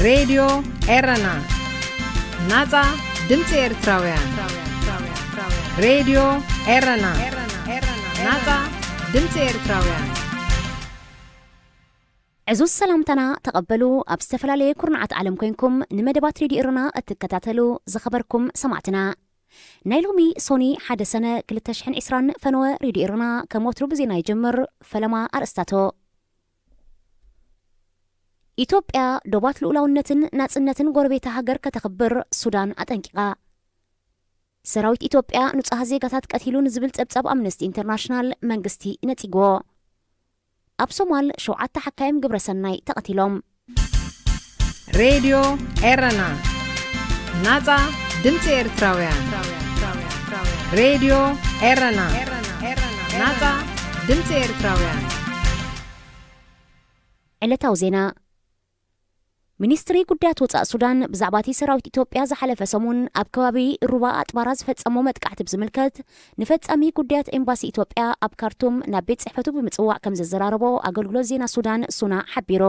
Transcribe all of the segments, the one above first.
راديو إيرنا نازا دمت إرتراويان راديو إيرنا نازا دمت إرتراويان عزوز سلامتنا تقبلوا أبستفل عليه كرنعة عالم كينكم نمدبات راديو إيرنا التكتاتلو زخبركم سمعتنا نايلومي سوني حد سنة كل تشحن إسران فنوى راديو إيرنا كموترو بزينا يجمر فلما أرستاتو إثيوبيا دوبات الأولونتن ناتسنتن غربيتها هاجر كتخبر السودان أتنكيغا سراويت إثيوبيا نصها زيغاتات قتيلون زبل تبصب أمنستي انترناشنال منغستي نتيغو أب صومال شوعات تحكايم قبرسناي تقتلهم راديو إيرنا نازا دمت إرتراويان راديو إيرنا نازا دمت إرتراويان علتا وزينا ሚኒስትሪ ጉዳያት ወጻእ ሱዳን ብዛዕባቲ ሰራዊት ኢትዮጵያ ዝሓለፈ ሰሙን ኣብ ከባቢ ሩባ ኣጥባራ ዝፈጸሞ መጥቃዕቲ ብዝምልከት ንፈጻሚ ጉዳያት ኤምባሲ ኢትዮጵያ ኣብ ካርቱም ናብ ቤት ጽሕፈቱ ብምጽዋዕ ከም ዘዘራረቦ ኣገልግሎት ዜና ሱዳን ሱና ሓቢሮ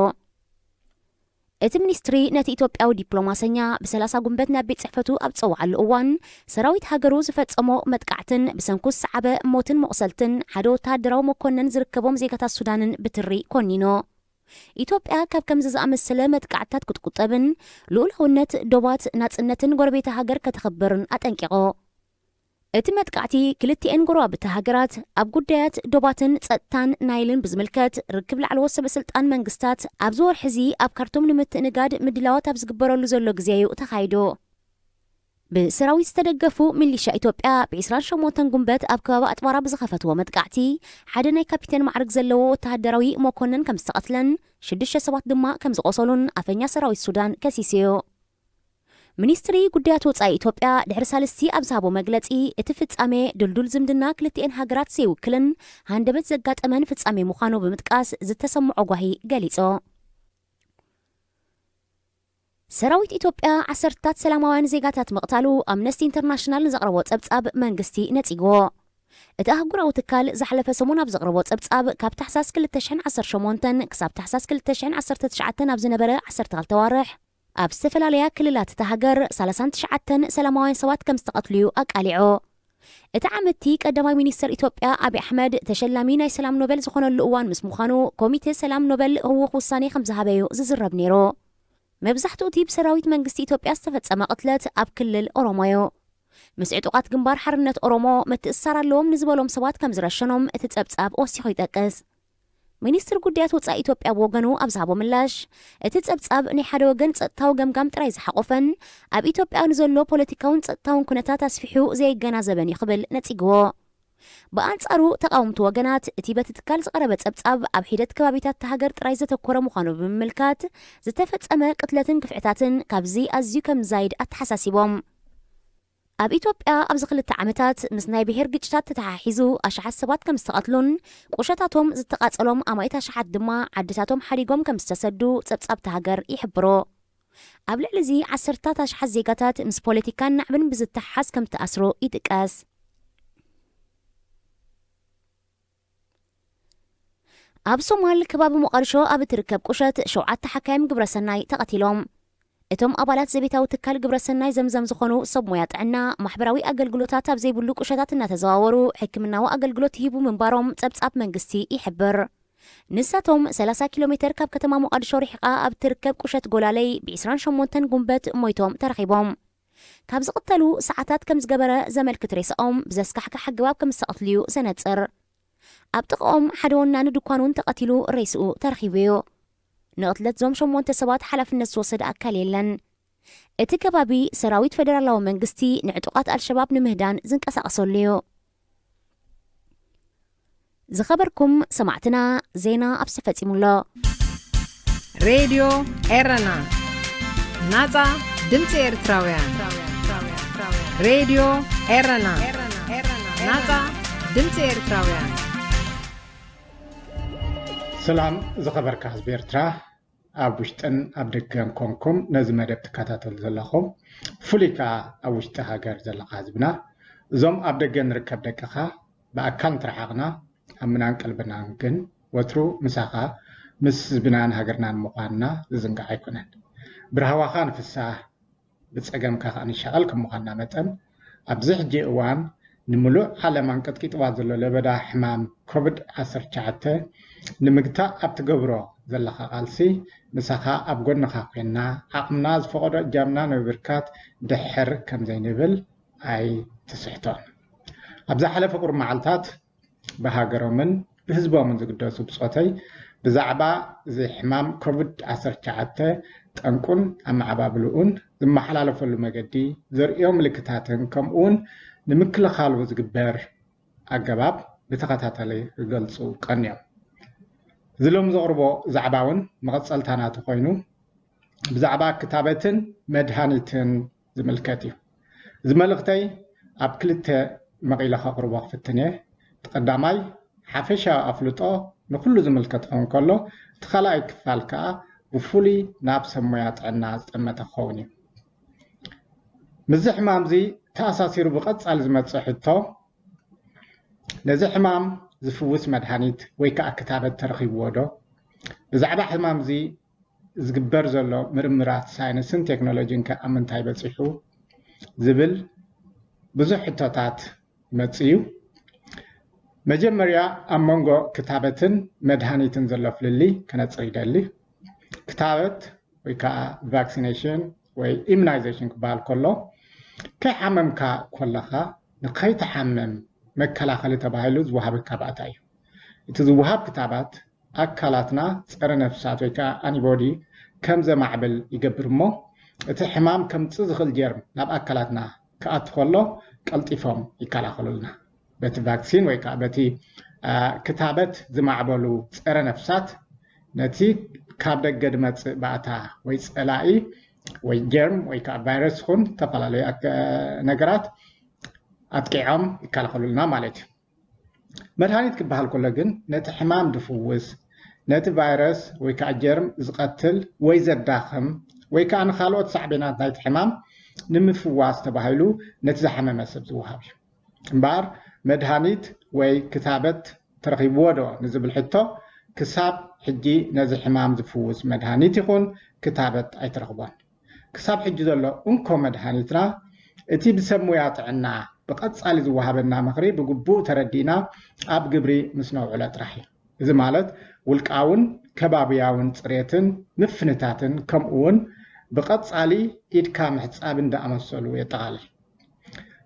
እቲ ሚኒስትሪ ነቲ ኢትዮጵያዊ ዲፕሎማሰኛ ብ30 ጉንበት ናብ ቤት ጽሕፈቱ ኣብ ጽዋዓሉ እዋን ሰራዊት ሃገሩ ዝፈጸሞ መጥቃዕትን ብሰንኩስ ሰዓበ ሞትን መቑሰልትን ሓደ ወተሃደራዊ መኮነን ዝርከቦም ዜጋታት ሱዳንን ብትሪ ኮኒኖ ኢትዮጵያ ካብ ከምዚ ዝኣመሰለ መጥቃዕታት ክትቁጠብን ልኡላውነት ዶባት ናጽነትን ጎረቤታ ሃገር ከተኸብርን ኣጠንቂቖ እቲ መጥቃዕቲ ክልቲአን ጎረቤታ ሃገራት ኣብ ጉዳያት ዶባትን ጸጥታን ናይልን ብዝምልከት ርክብ ላዕለዎ ሰበስልጣን መንግስታት ኣብ ዝወርሒ እዚ ኣብ ካርቱም ንምትእንጋድ ምድላዋት ኣብ ዝግበረሉ ዘሎ ግዜዩ ተኻይዶ ብሰራዊት ዝተደገፉ ሚሊሻ ኢትዮጵያ ብ28 ጉንበት ኣብ ከባቢ ኣጥባራ ብዝኸፈትዎ መጥቃዕቲ ሓደ ናይ ካፒቴን ማዕርግ ዘለዎ ወተሃደራዊ መኮነን ከም ዝተቐትለን 6 ሰባት ድማ ከም ዝቆሰሉን ኣፈኛ ሰራዊት ሱዳን ከሲስዮ ሚኒስትሪ ጉዳያት ወጻኢ ኢትዮጵያ ድሕሪ ሳልስቲ ኣብ ዝሃቦ መግለጺ እቲ ፍጻሜ ድልዱል ዝምድና ክልቲአን ሃገራት ዘይውክልን ሃንደበት ዘጋጠመን ፍጻሜ ምዃኑ ብምጥቃስ ዝተሰምዖ ጓሂ ገሊጾ ሰራዊት ኢትዮጵያ 10 ሰላማውያን ዜጋታት መቕታሉ ኣምነስቲ ኢንተርናሽናል ዘቕረቦ ጸብጻብ መንግስቲ ነጺግዎ እቲ ኣህጉራዊ ትካል ዝሓለፈ ሰሙን ኣብ ዘቕረቦ ጸብጻብ ካብ ታሕሳስ 2018 ክሳብ ታሕሳስ 2019 ኣብ ዝነበረ 12 ወርሕ ኣብ ዝተፈላለያ ክልላት እታ ሃገር 39 ሰላማውያን ሰባት ከም ዝተቐትሉ ኣቃሊዑ እቲ ዓመቲ ቀዳማይ ሚኒስትር ኢትዮጵያ አብይ አሕመድ ተሸላሚ ናይ ሰላም ኖቤል ዝኾነሉ እዋን ምስ ምዃኑ ኮሚቴ ሰላም ኖቤል ህውኽ ውሳኔ ከም ዝሃበዩ ዝዝረብ ነይሩ መብዛሕትኡ እቲ ብሰራዊት መንግስቲ ኢትዮጵያ ዝተፈጸመ ቅትለት ኣብ ክልል ኦሮሞዮ ምስ ዕጡቓት ግንባር ሓርነት ኦሮሞ ምትእስሳር ኣለዎም ንዝበሎም ሰባት ከም ዝረሸኖም እቲ ጸብጻብ ወሲኹ ይጠቅስ ሚኒስትር ጉዳያት ወጻኢ ኢትዮጵያ ብወገኑ ኣብ ዝሃቦ ምላሽ እቲ ጸብጻብ ናይ ሓደ ወገን ጸጥታዊ ገምጋም ጥራይ ዝሓቆፈን ኣብ ኢትዮጵያ ንዘሎ ፖለቲካውን ጸጥታውን ኩነታት ኣስፊሑ ዘይገናዘበን ይኽብል ነጺግዎ በአንጻሩ ተቃውምቱ ወገናት እቲ በቲ ትካል ዝቐረበ ጸብጻብ ኣብ ሂደት ከባቢታት ሃገር ጥራይ ዘተኮረ ምዃኑ ብምምልካት ዝተፈጸመ ቅትለትን ክፍዕታትን ካብዚ ኣዝዩ ከም ዛይድ ኣተሓሳሲቦም ኣብ ኢትዮጵያ ኣብ ዝኽልተ ዓመታት ምስ ናይ ብሔር ግጭታት ተተሓሒዙ ኣሽሓት ሰባት ከም ዝተቐትሉን ቁሸታቶም ዝተቓጸሎም ኣማይት ኣሽሓት ድማ ዓድታቶም ሓዲጎም ከም ዝተሰዱ ጸብጻብቲ ሃገር ይሕብሮ ኣብ ልዕሊ እዚ 10 ኣሽሓት ዜጋታት ምስ ፖለቲካን ናዕብን ብዝተሓሓዝ ከም ተኣስሩ ይጥቀስ ኣብ ሶማል ከባቢ ሞቃዲሾ ኣብ ትርከብ ቁሸት 7 ሓካይም ግብረሰናይ ተቐቲሎም እቶም ኣባላት ዘቤታዊ ትካል ግብረሰናይ ዘምዘም ዝኾኑ ሰብ ሞያ ጥዕና ማሕበራዊ ኣገልግሎታት ኣብ ዘይብሉ ቁሸታት እናተዘዋወሩ ሕክምናዊ ኣገልግሎት ሂቡ ምንባሮም ጸብጻብ መንግስቲ ይሕብር ንሳቶም 30 ኪሎ ሜትር ካብ ከተማ ሞቃዲሾ ርሒቓ ኣብ ትርከብ ቁሸት ጎላለይ ብ28 ጉንበት ሞይቶም ተረኺቦም ካብ ዝቕተሉ ሰዓታት ከም ዝገበረ ዘመልክት ሬስኦም ብዘስካሕካሕ ኣገባብ ከም ዝተቐትልዩ ዘነጽር ኣብ ጥቕኦም ሓደ ወናኒ ድኳኑን ተቐቲሉ ሬስኡ ተረኺብዮ ንቕትለት ዞም 8 ሰባት ሓላፍነት ዝወሰደ ኣካል የለን እቲ ከባቢ ሰራዊት ፌደራላዊ መንግስቲ ንዕጡቓት አልሸባብ ንምህዳን ዝንቀሳቐሰሉ እዩ ዝኸበርኩም ሰማዕትና ዜና ኣብ ዝተፈጺሙሎ ሬድዮ ኤረና ናጻ ድምፂ ኤርትራውያን ሬድዮ ኤረና ናጻ ድምፂ ኤርትራውያን ሰላም ዝኸበርካ ህዝቢ ኤርትራ ኣብ ውሽጥን ኣብ ደገን ኮንኩም ነዚ መደብ ትከታተሉ ዘለኹም ፍሉይ ከዓ ኣብ ውሽጢ ሃገር ዘለካ ህዝብና እዞም ኣብ ደገ ንርከብ ደቅኻ ብኣካል ንትረሓቕና ኣብ ምናን ቀልብናን ግን ወትሩ ምሳኻ ምስ ህዝብናን ሃገርናን ምዃንና ዝዝንጋዕ ኣይኮነን برهواخان فساح بتصقم كان يشغل كمخنا متن ابزح جي اوان نملو على من قد كيت وازلو لبدا حمام كوفيد 19 نمغتا ابتغبرو زلخا قالسي مسخا ابغنخا كنا عقمنا زفقد جامنا نبركات دحر كم زينبل اي تسحتون ابزح حلف قر معلتات بهاجرمن بحزبهم من زقدسو بصوتي بزعبا زي حمام كوفيد 19 تنكون أما عبابلون ثم حلالفوا المجدي زر يوم لكتاتن كمون نمكل خالو زقبر أجباب بتقطعتلي جلسو قنيم زلهم زغربو زعباون مغصل تانات خوينو بزعبا كتابتن مدهانيتن زملكتي زملكتي أبكلت مقيلة خقربو في التنية تقدمي حفشة أفلطو نكل زملكتهم كله تخلق فالكا وفولي ناب سمويات عناز أما تخوني مزح مامزي تأساسير بقص على زمت صحته نزح مام زفوس مدهانيت ويكا كتابة ترخيب وودو بزعبا حمامزي زقبر زلو مرمرات ساينسن تكنولوجين كأمن تايبت صحو زبل بزح حتوتات متصيو مجمريا أمونغو كتابتن مدهانيتن زلو فللي كانت صيدالي كتابت ويكا vaccination وي immunization كبال كله كي حممكا كلها نقاي تحمم مكلاخل تبايلو زوهاب كتاباتاي يتزوهاب كتابات أكلاتنا صار نفسات ويكا anybody كم زي معبل يقبرمو اتحمام كم تزغل جرم ناب أكلاتنا كأدخله كالتفهم يكلاخلو لنا بت vaccine ويكا بتي كتابت زي معبلو صار نفسات نتي كابدك قدمت بعتا ويسألائي ويجرم ويكا فيروس خون تفعلي نقرات أتقعام يكالخلو لنا مالتي مدهانيت كبهال كلغن نت حمام دفوز نت فيروس ويكا جرم زقتل ويزد داخم ويكا انخالوت صعبينات نايت حمام نمفواز تبهيلو نت زحمة مسب زوهابي مبار مدهانيت وي كتابت ترغيب ودو نزبل حتو كساب حجي نزل حمام زفوز مدهانيت يكون كتابت اي ترغبان كساب حجي دولو انكو مدهانيتنا اتي بسمويات عنا بقد صالي زوهابنا مخري بقبو تردينا اب قبري مسنو علات راحي اذا مالت والقاون كبابياون صريتن مفنتاتن كمون بقد صالي ايد كام حصاب اندا امسلو يطال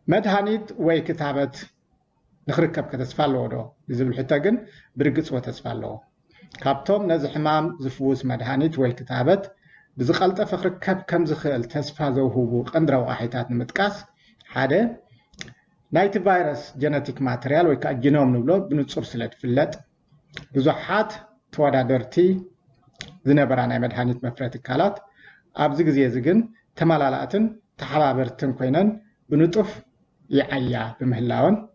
مدهانيت وي كتابت نخركب كتسفالو دو يزبل حتى جن برقص وتسفالو كابتوم نزح حمام زفوس مدهانيت وي كتابت بزقلت فخركب كم زخل تسفا زوهبو قندرا واحيتات نمتقاس حاده نايت فيروس جينيتيك ماتريال ويكا جينوم نبلو بنصور سلد فلت بزحات توادادرتي زنبراناي مدهانيت مفرت كالات ابز غزي زغن تمالالاتن تحبابرتن كوينن بنطف يعيا بمهلاون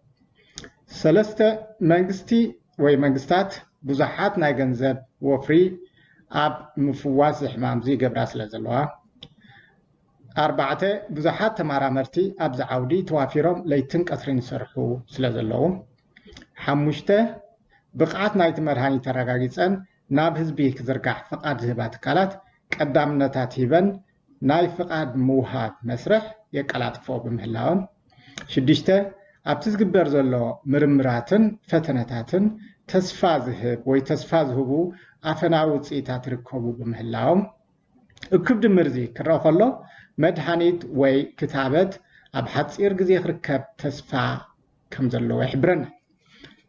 سلسته منغستي وي منغستات بزحات ناي گنزب وفري اب مفواز حمام زي قبراس لزلوا أربعة بزحات تمارامرتي أبز عودي توافيرهم ليتن قطرين سرحو سلازلوهم حموشته بقعات نايت مرهاني ترغاقيتن ناب هزبي كزرقاح فقاد زهبات كالات قدام نتاتيبن ناي فقاد موهاب مسرح يقالات فوق بمهلاون شديشته أبتز قبر زلو مرمراتن فتنتاتن تسفا زهب وي تسفا زهبو أفناوت سيتات ركوبو بمهلاون اكبد مرزي كراخلو مدهانيت وي كتابت ابحث يرغزي يركب تسفا كمزلو يحبرنا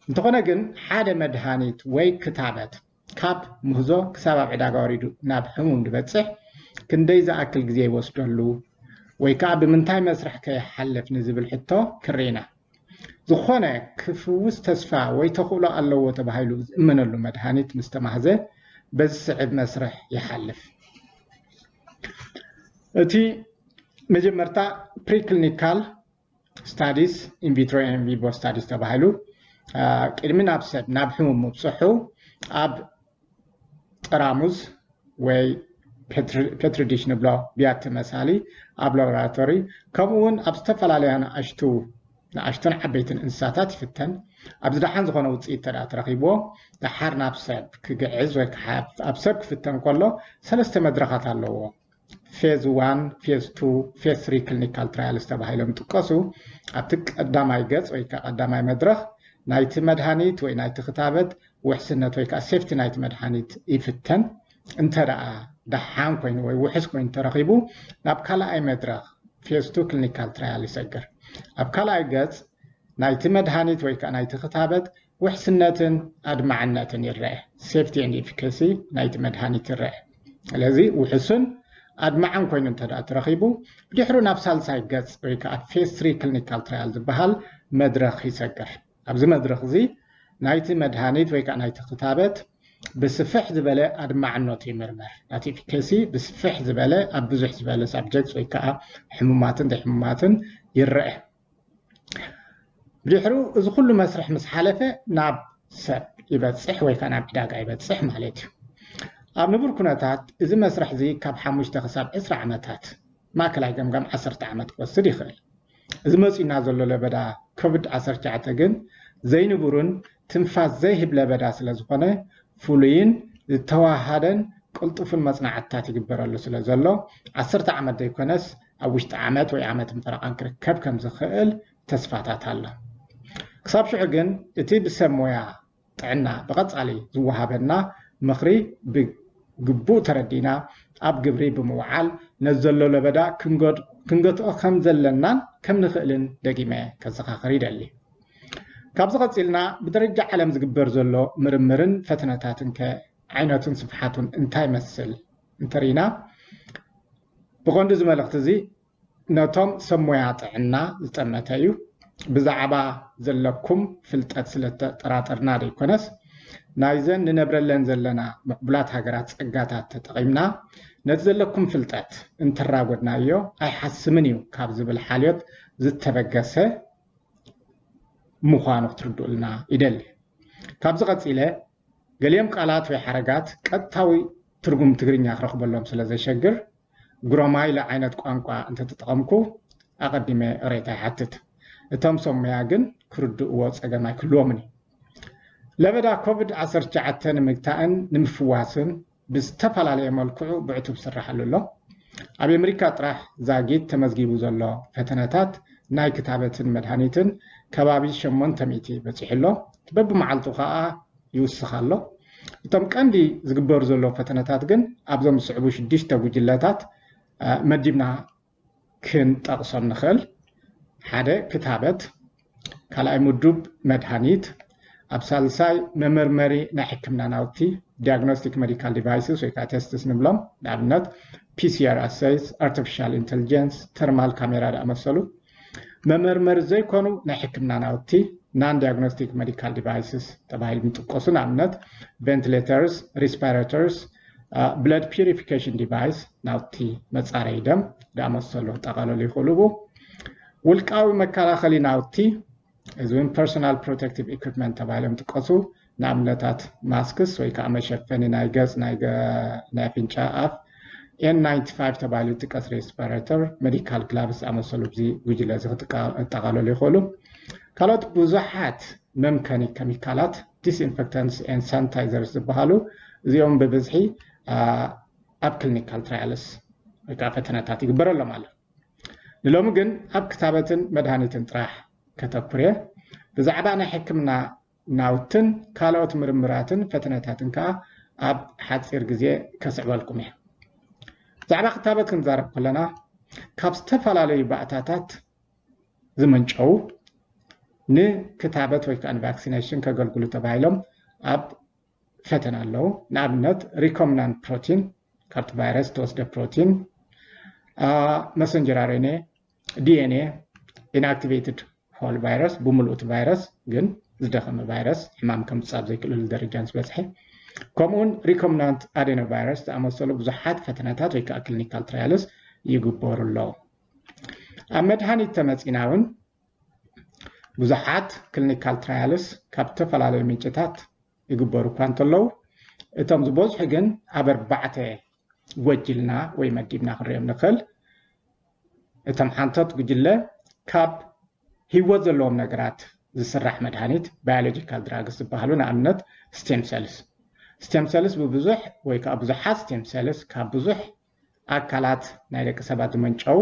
انتقنا جن حاده مدهانيت وي كتابت كاب مهزو كسبب عداغا وريدو ناب حموم دبصح كندي ذا اكل غزي يوسدلو وي كاب منتاي مسرح كيحلف نزبل حتو كرينا زخونه كفوس تسفا وي تخولو الله تبهيلو امنلو مدهانيت مستمحزه بس صعب مسرح يحلف اتي مجمرتا preclinical studies in vitro and in vivo studies تبعلو قدمن ابسد نابحمو مبصحو اب راموز وي petri dish نبلا بيات مسالي اب لابراتوري كمون ابستفلاليان اشتن حبيتن انساتات فتن ابزدحان زخونه وصيت ترخيبو دحر نابسد كغعز وي ابسب فتن كله ثلاثه مدرخات اللو ፌዝ 1 ፌዝ 2 ፌዝ 3 ክሊኒካል ትራያልስ ተባሂሎም ጥቆሱ ኣብቲ ቀዳማይ ገጽ ወይ ከዓ ቀዳማይ መድረኽ ናይቲ መድሃኒት ወይ ናይቲ ክታበት ውሕስነት ወይ ከዓ ሴፍቲ ናይቲ መድሃኒት ይፍተን እንተደኣ ደሓን ኮይኑ ወይ ውሕስ ኮይኑ ተረኺቡ ናብ ካልኣይ መድረኽ ፌዝ 2 ክሊኒካል ትራያል ይሰግር ኣብ ካልኣይ ገጽ ናይቲ መድሃኒት ወይ ከዓ ናይቲ ክታበት ውሕስነትን ኣድማዕነትን ይርአ ሴፍቲ ኤንድ ኤፊካሲ ናይቲ መድሃኒት ይርአ ስለዚ ውሕስን ኣድማዕን ኮይኑ እንተደኣ ተረኺቡ ብድሕሩ ናብ ሳልሳይ ገጽ ወይ ከዓ ፌዝ 3 ክሊኒካል ትራያል ዝበሃል መድረኽ ይሰግር ኣብዚ መድረኽ እዚ ናይቲ መድሃኒት ወይ ከዓ ናይቲ ክታበት ብስፍሕ ዝበለ ኣድማዕነቱ ይምርመር ናቲ ኤፊካሲ ብስፍሕ ዝበለ ኣብ ብዙሕ ዝበለ ሳብጀክትስ ወይ ከዓ ሕሙማትን ዘይሕሙማትን ይርአ ብድሕሩ እዚ ኩሉ መስርሕ ምስ ሓለፈ ናብ ሰብ ይበፅሕ ወይ ከዓ ናብ ዕዳጋ ይበፅሕ ማለት እዩ ኣብ ንቡር ኩነታት እዚ መስርሕ እዚ ካብ 5 ክሳብ 20 ዓመታት ማእከላይ ገምጋም 10 ዓመት ክወስድ ይኽእል እዚ መፂና ዘሎ ለበዳ ኮቪድ-19 ግን ዘይንቡርን ትንፋስ ዘይህብ ለበዳ ስለ ዝኾነ ፍሉይን ዝተዋሃደን ቅልጡፍን መጽናዕትታት ይግበረሉ ስለ ዘሎ 10 ዓመት ዘይኮነስ ኣብ ውሽጢ ዓመት ወይ ዓመት ምፍራቕን ክርከብ ከም ዝኽእል ተስፋታት ኣሎ ክሳብ ሽዑ ግን እቲ ብሰብ ሞያ ጥዕና ብቐጻሊ ዝወሃበና ምኽሪ ብግቡእ ተረዲና ኣብ ግብሪ ብምውዓል ነዘሎ ለበዳ ክንገትኦ ከም ዘለናን ከም ንኽእልን ደጊመ ከዘኻኽር ይደሊ ካብዚ ቐፂልና ብደረጃ ዓለም ዝግበር ዘሎ ምርምርን ፈተነታትን ከዓይነቱን ስፍሓቱን እንታይ መስል እንተሪና ብቐንዲ እዚ መልእኽቲ እዚ ነቶም ሰብ ሞያ ጥዕና ዝጠመተ እዩ ብዛዕባ ዘለኩም ፍልጠት ስለተጠራጠርና ደይኮነስ ናይዘን ንነብረለን ዘለና ምዕቡላት ሃገራት ጸጋታት ተጠቒምና ነቲ ዘለኩም ፍልጠት እንተራጎድናዮ ኣይሓስምን እዩ ካብ ዝብል ሓልዮት ዝተበገሰ ምዃኑ ክትርድኡልና ይደሊ ካብዚ ቐፂለ ገሊኦም ቃላት ወይ ሓረጋት ቀጥታዊ ትርጉም ትግርኛ ክረኽበሎም ስለ ዘይሸግር ጉረማይ ለዓይነት ቋንቋ እንተተጠቐምኩ ኣቐዲመ ሬታ ይሓትት እቶም ሰሙያ ግን ክርድእዎ ጸገም ኣይክልዎምን እዩ ለበዳ ኮቪድ-19 ንምግታእን ንምፍዋስን ብዝተፈላለየ መልክዑ ብዕቱብ ዝስራሓሉ ኣሎ ኣብ ኣሜሪካ ጥራሕ ዛጊት ተመዝጊቡ ዘሎ ፈተነታት ናይ ክታበትን መድሃኒትን ከባቢ 800 በፂሕሎ በብመዓልቱ ከዓ ይውስኻሎ እቶም ቀንዲ ዝግበሩ ዘሎ ፈተነታት ግን ኣብዞም ዝስዕቡ 6 ጉጅለታት መዲብና ክንጠቕሶም ንኽእል ሓደ ክታበት ካልኣይ ምዱብ መድሃኒት ኣብ ሳልሳይ መመርመሪ ናይ ሕክምና ናውቲ ዲያግኖስቲክ ሜዲካል ዲቫይስስ ወይ ከዓ ቴስትስ ንብሎም ንኣብነት PCR assays artificial intelligence thermal camera ዝኣመሰሉ መመርመሪ ዘይኮኑ ናይ ሕክምና ናውቲ non diagnostic medical devices ተባሂሎም ይጥቆሱ ንኣብነት ventilators respirators blood purification device ናውቲ መጻረይ ደም ዝኣመሰሉ ጠቓለሉ ይኽእሉ ውልቃዊ መከላኸሊ ናውቲ እዚውን personal protective equipment ተባሂሎም ይጥቆሱ ንኣብነታት ማስክስ ወይ ከዓ መሸፈኒ ናይ ገጽ ናይ ኣፍንጫ ኣፍ N95 ተባሂሉ ይጥቀስ respirator medical gloves ዝኣመሰሉ ብዚ ጉጅለ ዝጠቓለሉ ይኽእሉ ካልኦት ብዙሓት መምከኒ ኬሚካላት disinfectants and sanitizers ዝበሃሉ እዚኦም ብብዝሒ ኣብ ክሊኒካል ትራያልስ ወይ ከዓ ፈተነታት ይግበረሎም ኣሎ ንሎሚ ግን ኣብ ክታበትን መድሃኒትን ጥራሕ ከተኩረ ብዛዕባ ናይ ሕክምና ናውትን ካልኦት ምርምራትን ፈተነታትን ከዓ ኣብ ሓፂር ግዜ ከስዕበልኩም እየ ብዛዕባ ክታበት ክንዛረብ ከለና ካብ ዝተፈላለዩ ባእታታት ዝመንጨው ንክታበት ወይ ከዓ ቫክሲኔሽን ከገልግሉ ተባሂሎም ኣብ ፈተና ኣለዉ ንኣብነት ሪኮምናንት ፕሮቲን ካብቲ ቫይረስ ተወስደ ፕሮቲን መሰንጀር RNA DNA inactivated whole virus ብምሉእቲ ቫይረስ ግን ዝደኸመ ቫይረስ ሕማም ከም ምፅጻብ ዘይክእልሉ ደረጃን ዝበፅሐ ከምኡውን ሪኮምናንት አዴኖቫይረስ ዝኣመሰሉ ብዙሓት ፈተነታት ወይ ከዓ ክሊኒካል ትራያልስ ይግበሩ ኣለዉ ኣብ መድሃኒት ተመፂና እውን ብዙሓት ክሊኒካል ትራያልስ ካብ ዝተፈላለዩ ምንጭታት ይግበሩ እኳ እንተለዉ እቶም ዝበዝሑ ግን ኣብ 4 ወጅልና ወይ መዲብና ክንሪኦም ንኽእል እቶም ሓንቶት ጉጅለ ካብ ሂወት ዘለዎም ነገራት ዝስራሕ መድሃኒት ባዮሎጂካል ድራግስ ዝበሃሉ ንኣብነት ስቴም ሴልስ ብብዙሕ ወይ ከዓ ብዙሓት ስቴም ሴልስ ካብ ብዙሕ ኣካላት ናይ ደቂ ሰባት ዝመንጨው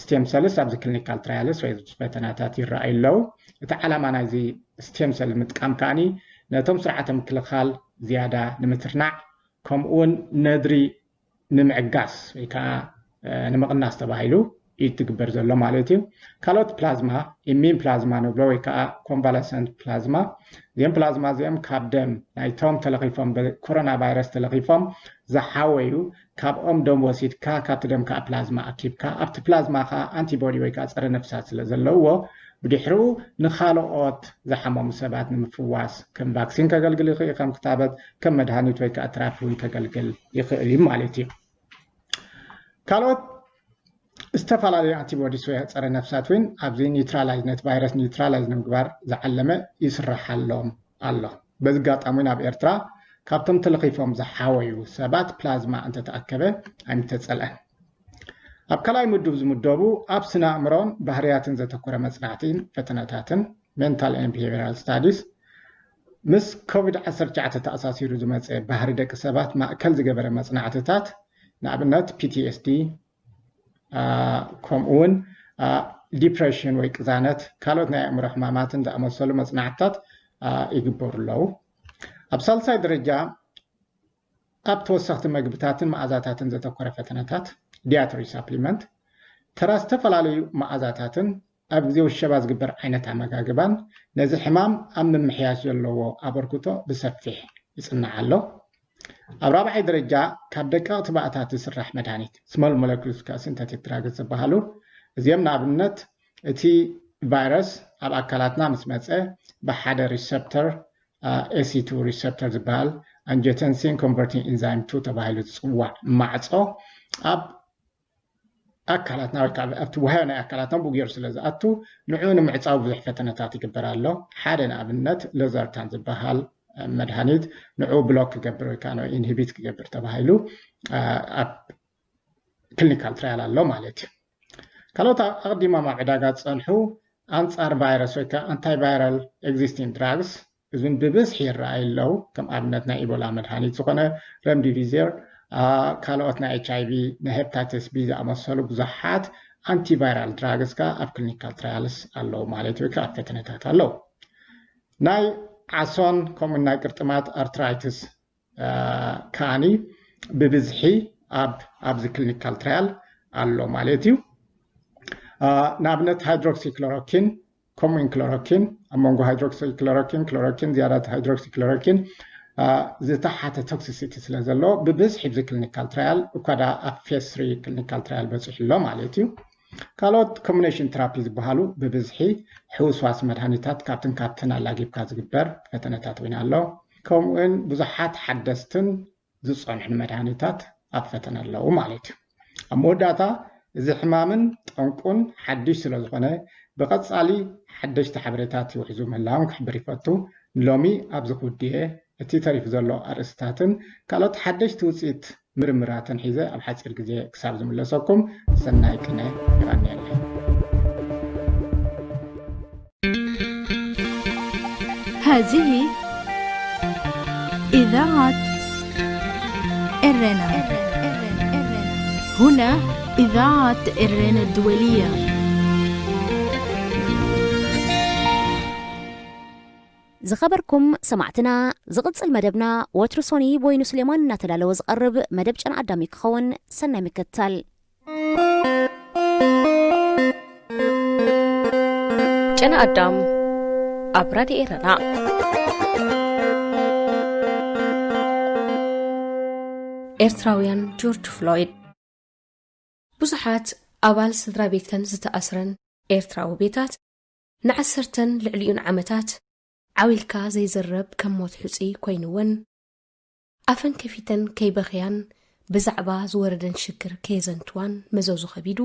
ስቴም ሰልስ ኣብዚ ክሊኒካል ትራያልስ ወይ ፈተናታት ይረኣዩ ኣለው እቲ ዓላማ ናይዚ ስቴም ሰል ምጥቃም ከኣኒ ነቶም ስርዓተ ምክልኻል ዝያዳ ንምትርናዕ ከምኡውን ነድሪ ንምዕጋስ ወይ ከዓ ንምቕናስ ተባሂሉ ይትግበር ዘሎ ማለት እዩ ካልኦት ፕላዝማ ኢሚን ፕላዝማ ንብሎ ወይ ከዓ ኮንቫለሰንት ፕላዝማ እዚኦም ፕላዝማ እዚኦም ካብ ደም ናይቶም ተለኺፎም ብኮሮና ቫይረስ ተለኺፎም ዝሓወዩ ካብኦም ደም ወሲድካ ካብቲ ደም ከዓ ፕላዝማ ኣኪብካ ኣብቲ ፕላዝማ ከዓ አንቲቦዲ ወይ ከዓ ፀረ ነፍሳት ስለ ዘለውዎ ብድሕሪኡ ንኻልኦት ዝሓመሙ ሰባት ንምፍዋስ ከም ቫክሲን ከገልግል ይኽእል ከም ክታበት ከም መድሃኒት ወይ ከዓ ትራፒ እውን ከገልግል ይኽእል እዩ ማለት እዩ ካልኦት ዝተፈላለዩ አንቲቦዲስ ወይ ፀረ ነፍሳት ወይን ኣብዚ ኒውትራላይዝ ነት ቫይረስ ኒውትራላይዝ ንምግባር ዝዓለመ ይስራሓሎም ኣሎ በዚ ኣጋጣሚ ኣብ ኤርትራ ካብቶም ተለኺፎም ዝሓወዩ ሰባት ፕላዝማ እንተተኣከበ ኣይምተፀልአን ኣብ ካልኣይ ምድብ ዝምደቡ ኣብ ስነ ኣእምሮን ባህርያትን ዘተኮረ መፅናዕትን ፈተነታትን ሜንታል ኤንድ ቢሄቪራል ስታዲስ ምስ ኮቪድ-19 ተኣሳሲሩ ዝመፀ ባህሪ ደቂ ሰባት ማእከል ዝገበረ መፅናዕትታት ንኣብነት PTSD ከምኡውን ዲፕሬሽን ወይ ቅዛነት ካልኦት ናይ ኣእምሮ ሕማማትን ዝኣመሰሉ መፅናዕትታት ይግበሩ ኣለው ኣብ ሳልሳይ ደረጃ ኣብ ተወሰኽቲ መግብታትን መኣዛታትን ዘተኮረ ፈተነታት ዲያትሪ ሳፕሊመንት ተራ ዝተፈላለዩ መኣዛታትን ኣብ ግዜ ውሸባ ዝግበር ዓይነት ኣመጋግባን ነዚ ሕማም ኣብ ምምሕያሽ ዘለዎ ኣበርክቶ ብሰፊሕ ይፅናዕ ኣሎ ኣብ ራብዓይ ደረጃ ካብ ደቀቕቲ ባእታት ዝስራሕ መድሃኒት ስሞል ሞለኪውልስ ሲንተቲክ ድራግስ ዝበሃሉ እዚኦም ንኣብነት እቲ ቫይረስ ኣብ ኣካላትና ምስ መፀ ብሓደ ሪሰፕተር AC2 ሪሰፕተር ዝበሃል አንጂዮተንሲን ኮንቨርቲንግ ኢንዛይም 2 ተባሂሉ ዝፅዋዕ ማዕፆ ኣብ ኣካላትና ወይ ከዓ ኣብቲ ውሃዮ ናይ ኣካላትና ብጌሩ ስለ ዝኣቱ ንዑ ንምዕፃው ብዙሕ ፈተነታት ይግበር ኣሎ ሓደ ንኣብነት ሎዘርታን ዝበሃል መድሃኒት ንዑ ብሎክ ክገብር ወይ ከዓ ኢንሂቢት ክገብር ተባሂሉ ኣብ ክሊኒካል ትራያል ኣሎ ማለት እዩ ካልኦት ኣቅዲሞም ኣብ ዕዳጋ ዝፀንሑ ኣንፃር ቫይረስ ወይ ከዓ አንታይ ቫይራል ኤግዚስቲንግ ድራግስ እዙን ብብዝሒ ይረኣዩ ኣለው ከም ኣብነት ናይ ኢቦላ መድሃኒት ዝኾነ ረምዲቪዚር ካልኦት ናይ HIV ንሄፓታይተስ B ዝኣመሰሉ ብዙሓት አንቲቫይራል ድራግስ ከዓ ኣብ ክሊኒካል ትራያልስ ኣለው ማለት እዩ ከዓ ፈተነታት ኣለው ናይ ዓሶን ከምኡ ናይ ቅርጥማት አርትራይትስ ከኣኒ ብብዝሒ ኣብዚ ክሊኒካል ትራያል ኣሎ ማለት እዩ ንኣብነት ሃይድሮክሲክሎሮኪን ኮሙን ክሎሮኪን ኣብ መንጎ ሃይድሮክሲክሎሮኪን ክሎሮኪን ዝያዳት ሃይድሮክሲክሎሮኪን ዝተሓተ ቶክሲሲቲ ስለ ዘሎ ብብዝሒ ብዚ ክሊኒካል ትራያል እኳዳ ኣብ ፌስ 3 ክሊኒካል ትራያል በፂሑ ኣሎ ማለት እዩ ካልኦት ኮምቢኔሽን ቴራፒ ዝበሃሉ ብብዝሒ ሕውስዋስ መድሃኒታት ካብትን ኣላጊብካ ዝግበር ፈተነታት ወይና ኣሎ ከምኡውን ብዙሓት ሓደስትን ዝፀንሑ መድሃኒታት ኣብ ፈተነ ኣለው ማለት እዩ ኣብ መወዳእታ እዚ ሕማምን ጠንቁን ሓድሽ ስለ ዝኾነ ብቐፃሊ ሓደሽቲ ሓበሬታት ይውሕዙ ምህላዎም ክሕብር ይፈቱ ሎሚ ኣብዚ ክውድየ እቲ ተሪፍ ዘሎ ኣርእስታትን ካልኦት ሓደሽቲ ውፅኢት ምርምራትን ሒዘ ኣብ ሓፂር ግዜ ክሳብ ዝምለሰኩም ሰናይ ቅነ ይራኒየለ هذه إذاعة إرنا هنا إذاعة إرنا الدولية زخبركم سمعتنا زغطس المدبنا وترسوني بوينو سليمان ناتلالو زقرب مدب جان عدامي كخون سنة مكتال جان عدام أبراد إيرانا ኤርትራውያን ጆርጅ ፍሎይድ ብዙሓት ኣባል ስድራ ቤተን ዝተኣስረን ኤርትራዊ ቤታት ንዓሰርተን ልዕሊኡን ዓመታት ዓዊልካ ዘይዘረብ ከም ሞት ሕፂ ኮይኑውን ኣፈን ከፊተን ከይበኽያን ብዛዕባ ዝወረደን ሽግር ከየዘንትዋን መዘዙ ኸቢዱ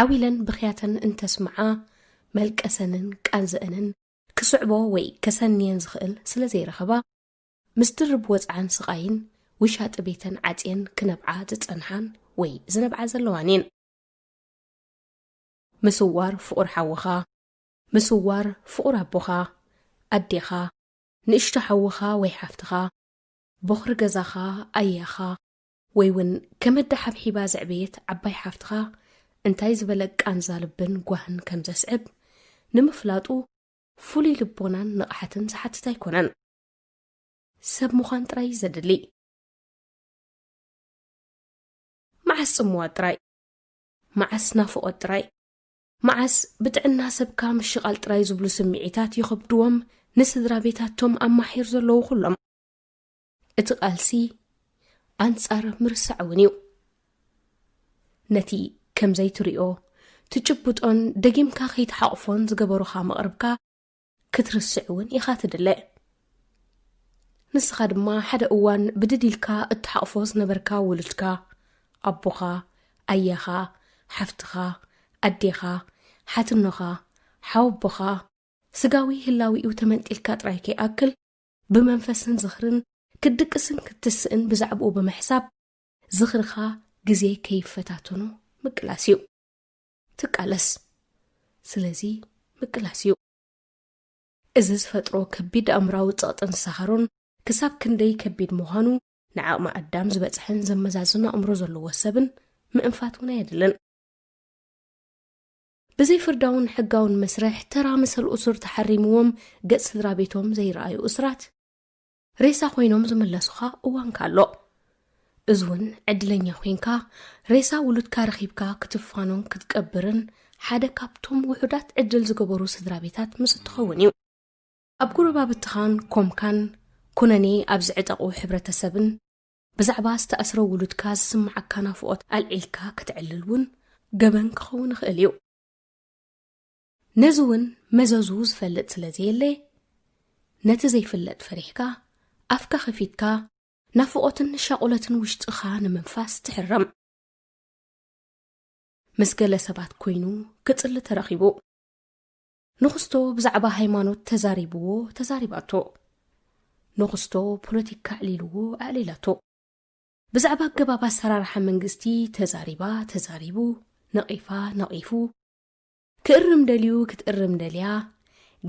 ዓዊለን ብኽያተን እንተስምዓ መልቀሰንን ቃንዘአንን ክስዕቦ ወይ ከሰንየን ዝኽእል ስለ ዘይረኸባ ምስ ድርብ ወፅዓን ስቓይን ውሻጥ ቤተን ዓፅየን ክነብዓ ዝፀንሓን ወይ ዝነብዓ ዘለዋንን ምስዋር ፍቑር ሓውኻ ምስዋር ፍቑር ኣቦኻ ኣዴኻ ንእሽቶ ሓውኻ ወይ ሓፍትኻ በኽሪ ገዛኻ ኣያኻ ወይውን ከመዳሓብ ሒባ ዘዕቤት ዓባይ ሓፍትኻ እንታይ ዝበለቅ ቃንዛልብን ጓህን ከም ዘስዕብ ንምፍላጡ ፍሉይ ልቦናን ንቕሓትን ዝሓትት ኣይኮነን ሰብ ምዃን ጥራይ ዘድሊ መዓስ ጽምዋት ጥራይ መዓስ ናፍቖት ጥራይ መዓስ ብጥዕና ሰብካ ምሽቓል ጥራይ ዝብሉ ስምዒታት ይኸብድዎም ንስድራ ቤታቶም ኣማሒር ዘለዉ ኩሎም እቲ ቓልሲ ኣንጻር ምርሳዕ እውን እዩ ነቲ ከምዘይ ትሪኦ ትጭብጦን ደጊምካ ከይተሓቕፎን ዝገበሩኻ መቕርብካ ክትርስዕ እውን ኢኻ ትድለ ንስኻ ድማ ሓደ እዋን ብድዲልካ እትሓቕፎ ዝነበርካ ውልድካ ኣቦኻ ኣያኻ ሓፍትኻ ኣዴኻ ሓትኖኻ ሓወቦኻ ስጋዊ ህላዊኡ ተመንጢልካ ጥራይ ከይኣክል ብመንፈስን ዝኽርን ክድቅስን ክትስእን ብዛዕብኡ ብምሕሳብ ዝኽርኻ ግዜ ከይፈታተኑ ምቅላስ እዩ ትቃለስ ስለዚ ምቅላስ እዩ እዚ ዝፈጥሮ ከቢድ ኣእምራዊ ፀቕጥን ሰሃሮን ክሳብ ክንደይ ከቢድ ምዃኑ ንዓቕሚ ኣዳም ዝበፅሕን ዘመዛዝኑ ኣእምሮ ዘለዎ ሰብን ምእንፋት እውን ኣየድልን ብዘይ ፍርዳውን ሕጋውን መስርሕ ተራ መሰል እሱር ተሓሪምዎም ገጽ ስድራ ቤቶም ዘይረኣዩ እስራት ሬሳ ኮይኖም ዝመለሱኻ እዋን ካሎ እዚ እውን ዕድለኛ ኮይንካ ሬሳ ውሉድካ ረኺብካ ክትፋኖን ክትቀብርን ሓደ ካብቶም ውሑዳት ዕድል ዝገበሩ ስድራ ቤታት ምስ እትኸውን እዩ ኣብ ጉረባብትኻን ኮምካን ኩነኔ ኣብ ዝዕጠቑ ሕብረተሰብን ብዛዕባ ዝተኣስረ ውሉድካ ዝስማዓካ ናፍቖት ኣልዒልካ ክትዕልል እውን ገበን ክኸውን ይኽእል እዩ ነዚ እውን መዘዙ ዝፈልጥ ስለዘየለ ነቲ ዘይፍለጥ ፈሪሕካ ኣፍካ ኸፊትካ ናፍቖትን ሻቑለትን ውሽጥኻ ንምንፋስ ትሕረም ምስ ገለ ሰባት ኮይኑ ክጽሊ ተረኺቡ ንኽስቶ ብዛዕባ ሃይማኖት ተዛሪብዎ ተዛሪባቶ ንኽስቶ ፖለቲካ ዕሊልዎ ኣዕሊላቶ ብዛዕባ ገባባ ኣሰራርሓ መንግስቲ ተዛሪባ ተዛሪቡ ነቒፋ ነቒፉ ክእርም ደልዩ ክትእርም ደልያ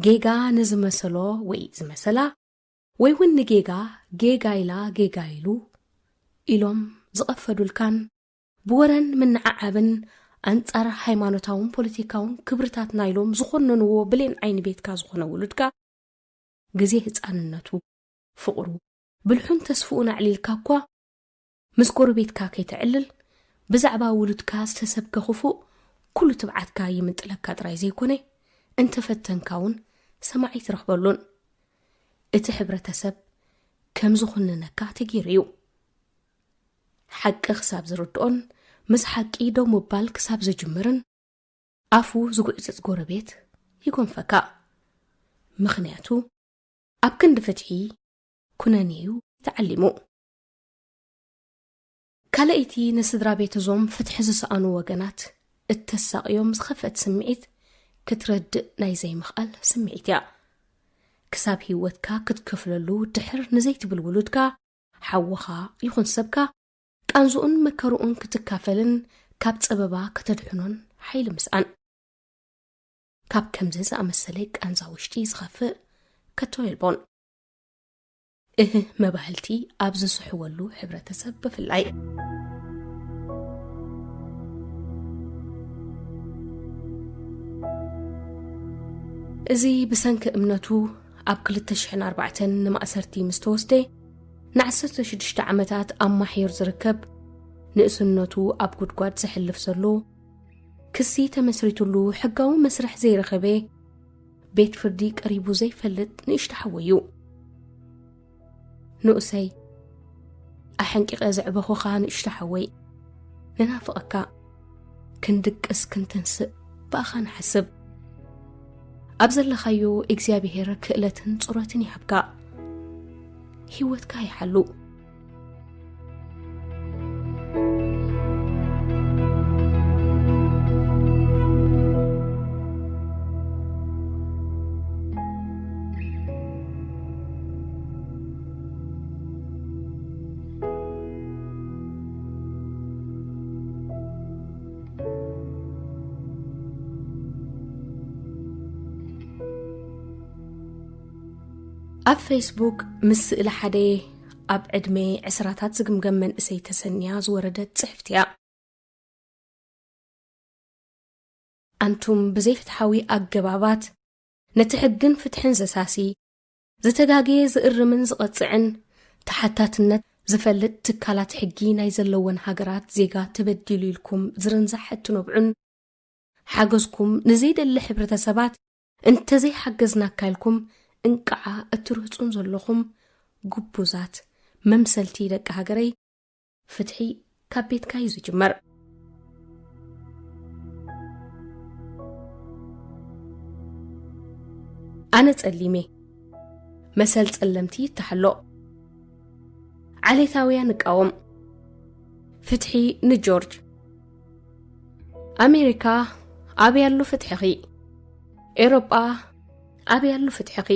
ጌጋ ንዝመሰሎ ወይ ዝመሰላ ወይ እውን ንጌጋ ጌጋ ኢላ ጌጋ ኢሉ ኢሎም ዝቐፈዱልካን ብወረን ምንዓዓብን ኣንጻር ሃይማኖታውን ፖለቲካውን ክብርታት ናይሎም ዝኾነንዎ ብሌን ዓይኒ ቤትካ ዝኾነ ውሉድካ ግዜ ህፃንነቱ ፍቕሩ ብልሑን ተስፍኡን ኣዕሊልካ እኳ ምስ ጎረቤትካ ከይትዕልል ብዛዕባ ውሉድካ ዝተሰብከ ክፉእ ኩሉ ትብዓትካ ይምንጥለካ ጥራይ ዘይኮነ እንተፈተንካ እውን ሰማዒ ትረኽበሉን እቲ ሕብረተሰብ ከም ዝኾነነካ ተገይሩ እዩ ሓቂ ክሳብ ዝርድኦን ምስ ሓቂ ደው ምባል ክሳብ ዝጅምርን ኣፉ ዝጉዕፅፅ ጎረቤት ይጎንፈካ ምኽንያቱ ኣብ ክንዲ ፍትሒ ኩነኔዩ ተዓሊሙ ካልአይቲ ንስድራ ቤት እዞም ፍትሒ ዝሰኣኑ ወገናት እተሳቕዮም ዝኸፈት ስምዒት ክትረድእ ናይ ዘይምኽኣል ስምዒት እያ ክሳብ ህይወትካ ክትከፍለሉ ድሕር ንዘይትብል ውሉድካ ሓወኻ ይኹን ሰብካ ቃንዙኡን መከሩኡን ክትካፈልን ካብ ፀበባ ከተድሕኖን ሓይሊ ምስኣን ካብ ከምዚ ዝኣመሰለ ቃንዛ ውሽጢ ዝኸፍእ ከቶ የልቦን መባህልቲ ኣብ ዝስሕወሉ ሕብረተሰብ ብፍላይ እዚ ብሰንኪ እምነቱ ኣብ 2004 ንማእሰርቲ ምስ ተወስደ ን16 ዓመታት ኣማሒር ዝርከብ ንእስነቱ ኣብ ጉድጓድ ዝሕልፍ ዘሎ ክሲ ተመስሪቱሉ ሕጋዊ መስርሕ ዘይረኸበ ቤት ፍርዲ ቀሪቡ ዘይፈልጥ ንእሽቶ ሓወዩ ንእሰይ ኣሐንቂቐ ዘዕበኹኻ ንእሽቶ ሓወይ ንናፍቐካ ክንድቅስ ክንተንስእ በኣኻ ንሓስብ ኣብ ዘለኻዮ እግዚኣብሔር ክእለትን ጽረትን ይሃብካ ህይወትካ ይሓሉ ኣብ ፌስቡክ ምስ ስእሊ ሓደ ኣብ ዕድሜ 10ታት ዝግምገም መንእሰይ ተሰንያ ዝወረደት ጽሕፍት እያ። ኣንቱም ብዘይ ፍትሓዊ ኣገባባት ነቲ ሕግን ፍትሕን ዘሳሲ ዝተጋገየ ዝእርምን ዝቐጽዕን ተሓታትነት ዝፈልጥ ትካላት ሕጊ ናይ ዘለወን ሃገራት ዜጋ ተበዲሉ ኢልኩም ዝርንዛሕ እትነብዑን ሓገዝኩም ንዘይደሊ ሕብረተሰባት እንተዘይ ሓገዝናካ ኢልኩም እንቃዓ እትርህጹን ዘለኹም ጉቡዛት መምሰልቲ ደቂ ሃገረይ ፍትሒ ካብ ቤትካ እዩ ዝጅመር። ኣነ ጸሊሜ መሰል ጸለምቲ ይተሓሎ ዓሌታውያን ንቃወም ፍትሒ ንጆርጅ ኣሜሪካ ኣብያሉ ፍትሕኺ ኤሮጳ ኣብያሉ ፍትሕኺ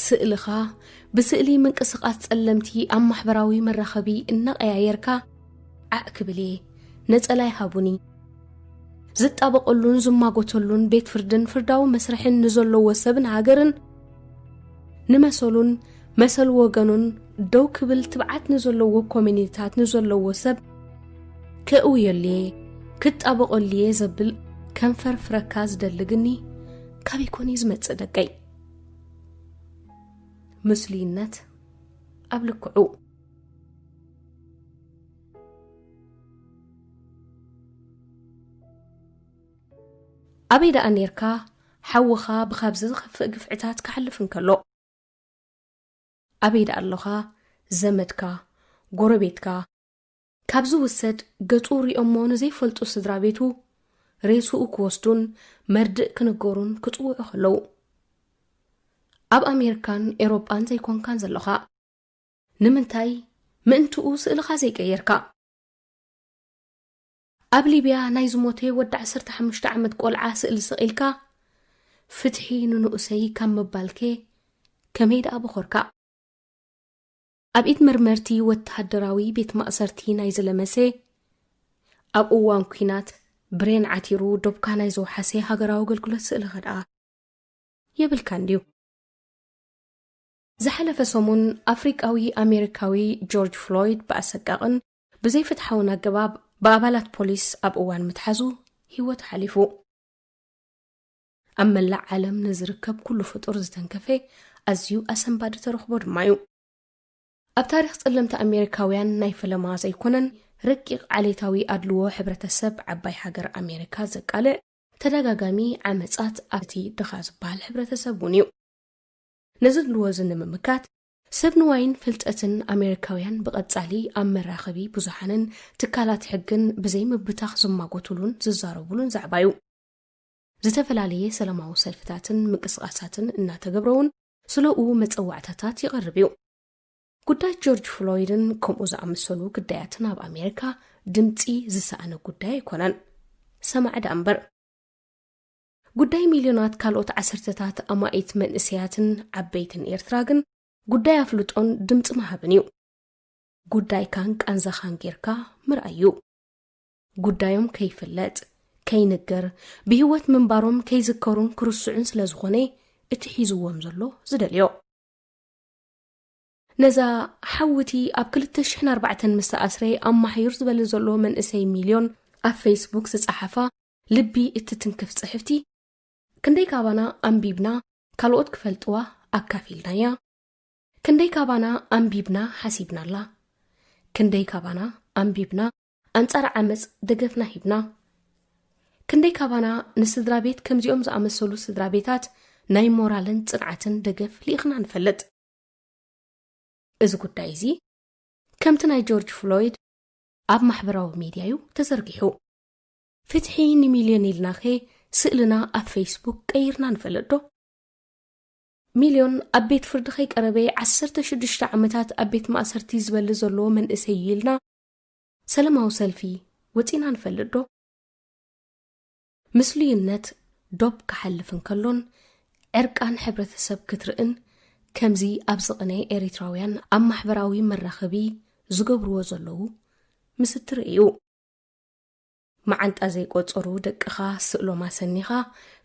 ስእልኻ ብስእሊ ምንቅስቓስ ጸለምቲ ኣብ ማሕበራዊ መራኸቢ እናቐያየርካ ዓእክብሌ ነጸላይ ሃቡኒ ዝጣበቐሉን ዝማጎተሉን ቤት ፍርድን ፍርዳዊ መስርሕን ንዘለዎ ሰብን ሃገርን ንመሰሉን መሰል ወገኑን ደው ክብል ትብዓት ንዘለዎ ኮሚኒታት ንዘለዎ ሰብ ክእውየልየ ክጣበቐልየ ዘብል ከንፈር ፍረካ ዝደልግኒ ካብ ይኮኒ ዝመጽእ ደቀይ ምስሊነት ኣብ ልክዑ ኣበይ ደኣ ነርካ ሓውኻ ብኻብዚ ዝኸፍእ ግፍዕታት ክሓልፍ እንከሎ ኣበይ ደኣ ኣለኻ ዘመድካ ጎረቤትካ ካብ ዝውሰድ ገጹ ሪኦሞ ንዘይፈልጡ ስድራ ቤቱ ሬስኡ ክወስዱን መርድእ ክንገሩን ክጽውዑ ከለዉ ኣብ ኣሜሪካን ኤሮጳን ዘይኮንካን ዘለኻ ንምንታይ ምእንትኡ ስእልኻ ዘይቀየርካ ኣብ ሊብያ ናይ ዝሞተ ወዲ 15 ዓመት ቆልዓ ስእሊ ስቕኢልካ ፍትሒ ንንኡሰይ ካብ ምባልከ ከመይ ደኣ በኾርካ ኣብ ኢድ መርመርቲ ወተሃደራዊ ቤት ማእሰርቲ ናይ ዝለመሰ ኣብ እዋን ኩናት ብሬን ዓቲሩ ዶብካ ናይ ዘውሓሰ ሃገራዊ ኣገልግሎት ስእሊ ኸደኣ የብልካ እንድዩ ዝሓለፈ ሰሙን ኣፍሪቃዊ ኣሜሪካዊ ጆርጅ ፍሎይድ ብኣሰቃቕን ብዘይፍትሓውን ኣገባብ ብኣባላት ፖሊስ ኣብ እዋን ምትሓዙ ህይወት ሓሊፉ ኣብ መላእ ዓለም ንዝርከብ ኩሉ ፍጡር ዝተንከፈ ኣዝዩ ኣሰንባዲ ተረኽቦ ድማ እዩ ኣብ ታሪኽ ጸለምቲ ኣሜሪካውያን ናይ ፈለማ ዘይኮነን ረቂቕ ዓሌታዊ ኣድልዎ ሕብረተሰብ ዓባይ ሃገር ኣሜሪካ ዘቃልዕ ተደጋጋሚ ዓመጻት ኣብቲ ድኻ ዝበሃል ሕብረተሰብ እውን እዩ ነዚ ድልዎ ዝንምምካት ሰብ ንዋይን ፍልጠትን ኣሜሪካውያን ብቐጻሊ ኣብ መራኸቢ ብዙሓንን ትካላት ሕግን ብዘይ ምብታኽ ዝማጎትሉን ዝዛረቡሉን ዛዕባ እዩ ዝተፈላለየ ሰላማዊ ሰልፍታትን ምንቅስቓሳትን እናተገብረውን ስለኡ መፀዋዕታታት ይቐርብ እዩ ጉዳይ ጆርጅ ፍሎይድን ከምኡ ዝኣመሰሉ ጉዳያትን ኣብ ኣሜሪካ ድምፂ ዝሰኣነ ጉዳይ ኣይኮነን ሰማዕ ዳ እምበር ጉዳይ ሚልዮናት ካልኦት ዓሰርተታት ኣማኢት መንእሰያትን ዓበይትን ኤርትራ ግን ጉዳይ ኣፍልጦን ድምፂ መሃብን እዩ ጉዳይ ካን ቃንዛኻን ጌርካ ምርኣዩ ጉዳዮም ከይፍለጥ ከይንገር ብህይወት ምንባሮም ከይዝከሩን ክርስዑን ስለ ዝኾነ እቲ ሒዝዎም ዘሎ ዝደልዮ ነዛ ሓውቲ ኣብ 2004 ምስ ተኣስረ ኣማሒር ዝበለ ዘሎ መንእሰይ ሚልዮን ኣብ ፌስቡክ ዝጸሓፋ ልቢ እትትንክፍ ጽሕፍቲ ክንደይ ካባና ኣንቢብና ካልኦት ክፈልጥዋ ኣካፊልናያ ክንደይ ካባና ኣንቢብና ሓሲብናላ ክንደይ ካባና ኣንቢብና ኣንጻር ዓመፅ ደገፍና ሂብና ክንደይ ካባና ንስድራ ቤት ከምዚኦም ዝኣመሰሉ ስድራ ቤታት ናይ ሞራልን ጽንዓትን ደገፍ ሊኢኽና ንፈልጥ እዚ ጉዳይ እዚ ከምቲ ናይ ጆርጅ ፍሎይድ ኣብ ማሕበራዊ ሚድያ እዩ ተዘርጊሑ ፍትሒ ንሚልዮን ኢልናኸ ስእልና ኣብ ፌስቡክ ቀይርና ንፈልጥ ዶ ሚልዮን ኣብ ቤት ፍርዲ ከይቀረበ 16 ዓመታት ኣብ ቤት ማእሰርቲ ዝበሊ ዘለዎ መንእሰይ ኢልና ሰላማዊ ሰልፊ ወፂና ንፈልጥ ዶ ምስልዩነት ዶብ ክሓልፍ እንከሎን ዕርቃን ሕብረተሰብ ክትርእን ከምዚ ኣብ ዝቕነ ኤሪትራውያን ኣብ ማሕበራዊ መራኸቢ ዝገብርዎ ዘለዉ ምስትር እዩ መዓንጣ ዘይቆፀሩ ደቅኻ ስእሎማ ሰኒኻ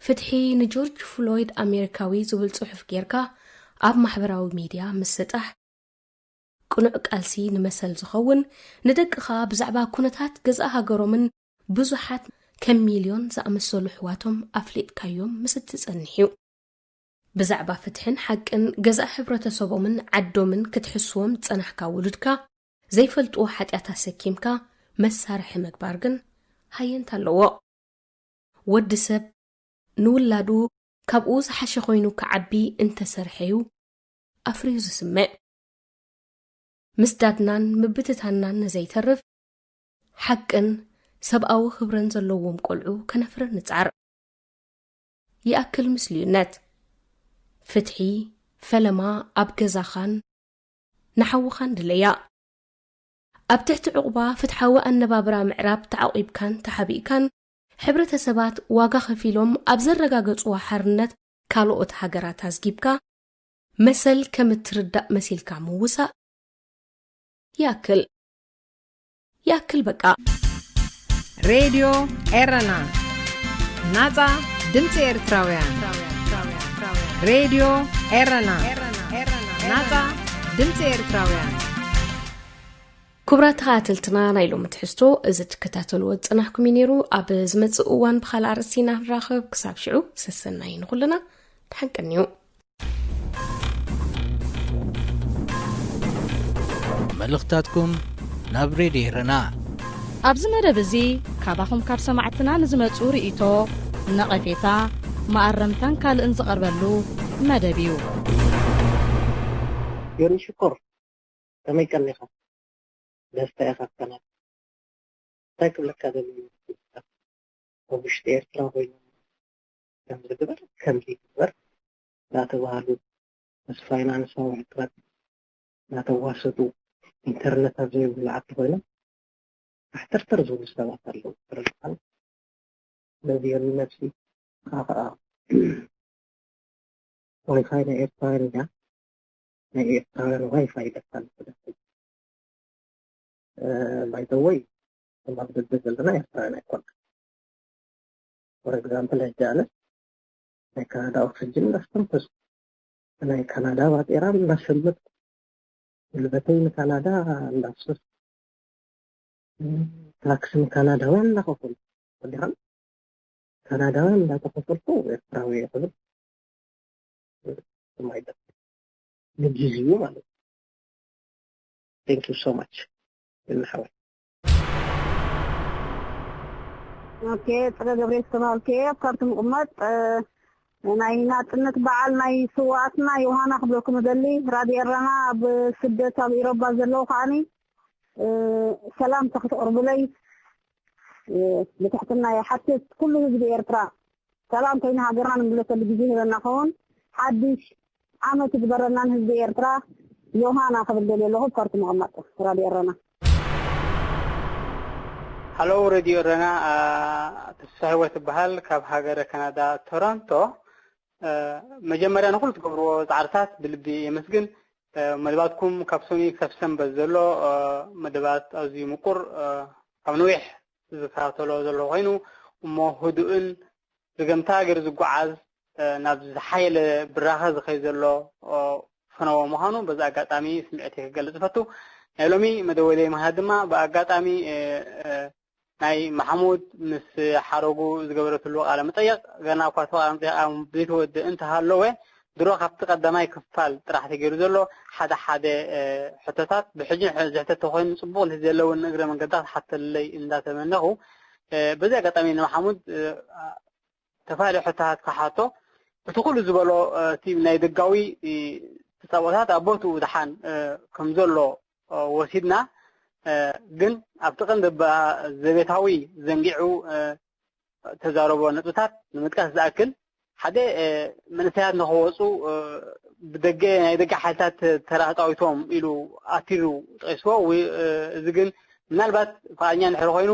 ፍትሒ ንጆርጅ ፍሎይድ ኣሜሪካዊ ዝብል ጽሑፍ ጌርካ ኣብ ማሕበራዊ ሚድያ ምስ ሰጣሕ ቅኑዕ ቃልሲ ንመሰል ዝኸውን ንደቅኻ ብዛዕባ ኩነታት ገዛእ ሃገሮምን ብዙሓት ከም ሚልዮን ዝኣመሰሉ ሕዋቶም ኣፍሊጥካዮም ምስ እትጸንሕዩ ብዛዕባ ፍትሕን ሓቅን ገዛእ ሕብረተሰቦምን ዓዶምን ክትሕስዎም ጸናሕካ ውሉድካ ዘይፈልጥዎ ሓጢያታት ሰኪምካ መሳርሒ ምግባር ግን ሃየንት ኣለዎ ወዲ ሰብ ንውላዱ ካብኡ ዝሓሸ ኮይኑ ክዓቢ እንተሰርሐዩ ኣፍርዩ ዝስምዕ ምስዳድናን ምብትታናን ዘይተርፍ ሓቅን ሰብኣዊ ክብረን ዘለዎም ቆልዑ ከነፍርን ንጻር ይኣክል ምስልዩነት ፍትሒ ፈለማ ኣብ ገዛኻን ንሓውኻን ድለያ ኣብ ትሕቲ ዕቑባ ፍትሓዊ ኣነባብራ ምዕራብ ተዓቂብካን ተሓቢእካን ሕብረተሰባት ዋጋ ከፊሎም ኣብ ዘረጋገጽዎ ሓርነት ካልኦት ሃገራት ኣዝጊብካ መሰል ከም እትርዳእ መሲልካ ምውሳእ ያክል በቃ ሬድዮ ኤረና ናጻ ድምፂ ኤርትራውያን ሬድዮ ኤረና ናጻ ድምፂ ኤርትራውያን ክቡራት ተኸታተልትና ናይ ሎሚ ትሕዝቶ እዚ ትከታተልዎ ጽናሕኩም ነይሩ ኣብ ዝመጽእ እዋን ብኻልእ ኣርእስቲ ንራኸብ ክሳብ ሽዑ ሰሰናይ ንኹልና ተሓንቀኒዩ መልእኽታትኩም ናብ ሬድዮ ኤረና ኣብዚ መደብ እዚ ካባኹም ካብ ሰማዕትና ንዝመፁ ርእይቶ ነቐፌታ ማኣረምታን ካልእን ዝቐርበሉ መደብ እዩ يوري شكر كما يكلفها دستا يخطنا تاكل لك هذا وبشتير تراوي كم زبر كم زبر لا توهلو بس فاينانس هو عقد لا تواسطوا انترنت زي بالعقد ولا احترتر زول السبات اللو ترجعن الذي يرمي نفسي واي فاي ايرفاين واي فاي دخل by the way some of the business na ايرفاين يكون for example هجالة كندا أكسجين نستنفذ أنا كندا بعد إيران نشمت البتين كندا نفس تاكس من كندا وين نخفل وديهم كندا وين لا تخفل فوق إسرائيل يخفل ما يدري نجزيه ماله thank you so much بالحوار اوكي تقدر يستمع اوكي افكرت مقمط ناي ناتنت بعل ناي سواتنا يوهانا خبركم دلي رادي الرنا بسدة اوروبا زلو خاني سلام تخت قربلي بتحتنا حتى كل هزب ايرترا سلام كاين هاجرنا نملك الجزيره نخون حدش عام تجبرنا هزب ايرترا يوهانا خبر دلي له افكرت مقمط رادي الرنا هلو راديو رنا تسهوت بحال كاب هاجر كندا تورونتو مجمريا نقول تقبروا تعرسات بالبي يمسجن مدباتكم كابسوني كسبسم بزلو مدبات أزي مقر كمنويح ذكرتلو زلو غينو ومهدوءن زجمتاجر زقعاز نبز حيل براها زخي زلو فنوا مهانو بس أقاتامي سمعتي قلت فتو نلومي مدولي مهدما بأقاتامي ناي محمود مس حروقو زقبرت له على مطيق غنا قاتو ام بيت ود انت هالوه درو خفت قدماي كفال طرح تجيرو زلو حدا حتتات بحجن حزته تخوين صبول هزلو نغره من قدات حتى اللي اندا تمنه بذا قطامي محمود تفاعل حتات كحاتو بتقول زبلو تيم ناي دغاوي تصاوتات ابوتو دحان كم زلو وسيدنا ግን ኣብ ጥቅም ዘቤታዊ ዘንጊዑ ተዛረቦ ነጥታት ንምጥቃስ ዝኣክል ሓደ መንእሰያት ንኸወፁ ብደገ ናይ ደገ ሓይልታት ተራጣዊቶም ኢሉ ኣቲሩ ጠቂስዎ እዚ ግን ምናልባት ፈቃኛ ንሕሪ ኮይኑ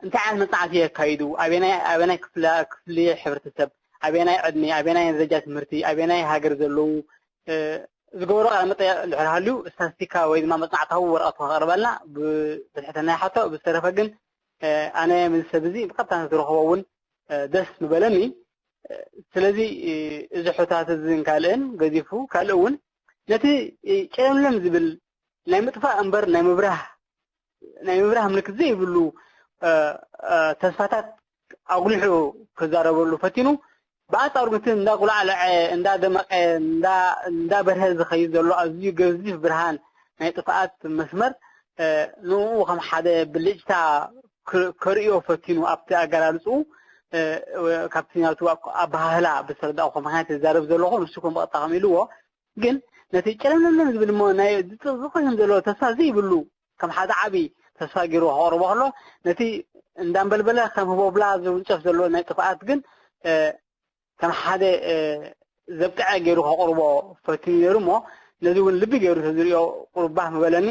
እንታይ ዓይነት መፅናዕቲ የካይዱ ኣበናይ ክፍሊ ሕብረተሰብ ኣበናይ ዕድሜ ኣበናይ ደረጃ ትምህርቲ ኣበናይ ሃገር ዘለዉ ዝገብሮ على مطيع الحاليو استاتيكا ويما مصنعته ورقته قربلنا بتحتنا حتى بسترفه جن انا من سبزي بقطع تروحون دس مبلني ስለዚህ እዚ ሕታት እዝን ካልእን ገዚፉ ካልእ እውን ነቲ ጨለምለም ዝብል ናይ ምጥፋእ እምበር ናይ ምብራህ ምልክት ዘይብሉ ተስፋታት ኣጉሊሑ ክዛረበሉ ፈቲኑ ብኣንጻሩ ግን እንዳቁላዕለዐ እንዳደመቀ እንዳበርሀ ዝኸይድ ዘሎ ኣዝዩ ገዚፍ ብርሃን ናይ ጥፍኣት መስመር ንኡ ከም ሓደ ብልጭታ ከርእዮ ፈቲኑ ኣብቲ ኣገላልፅኡ ካብቲ ናቱ ኣባህላ ብዝተረዳእኹ ምክንያት ዝዛረብ ዘለኹ ንስኩም ብቐጥታ ኢልዎ ግን ነቲ ጨለምለም ዝብል እሞ ናይ ዝኮይኖም ዘሎ ተስፋ ዘይብሉ ከም ሓደ ዓብይ ተስፋ ገይሩ ከቕርቦ ከሎ ነቲ እንዳንበልበለ ከም ህቦብላ ዝውንጨፍ ዘሎ ናይ ጥፍኣት ግን ከም ሓደ ዘብቅዐ ገይሩ ከቕርቦ ፈቲኑ ነይሩ እሞ ነዚ እውን ልቢ ገይሩ ተዝሪኦ ቁርባህ ምበለኒ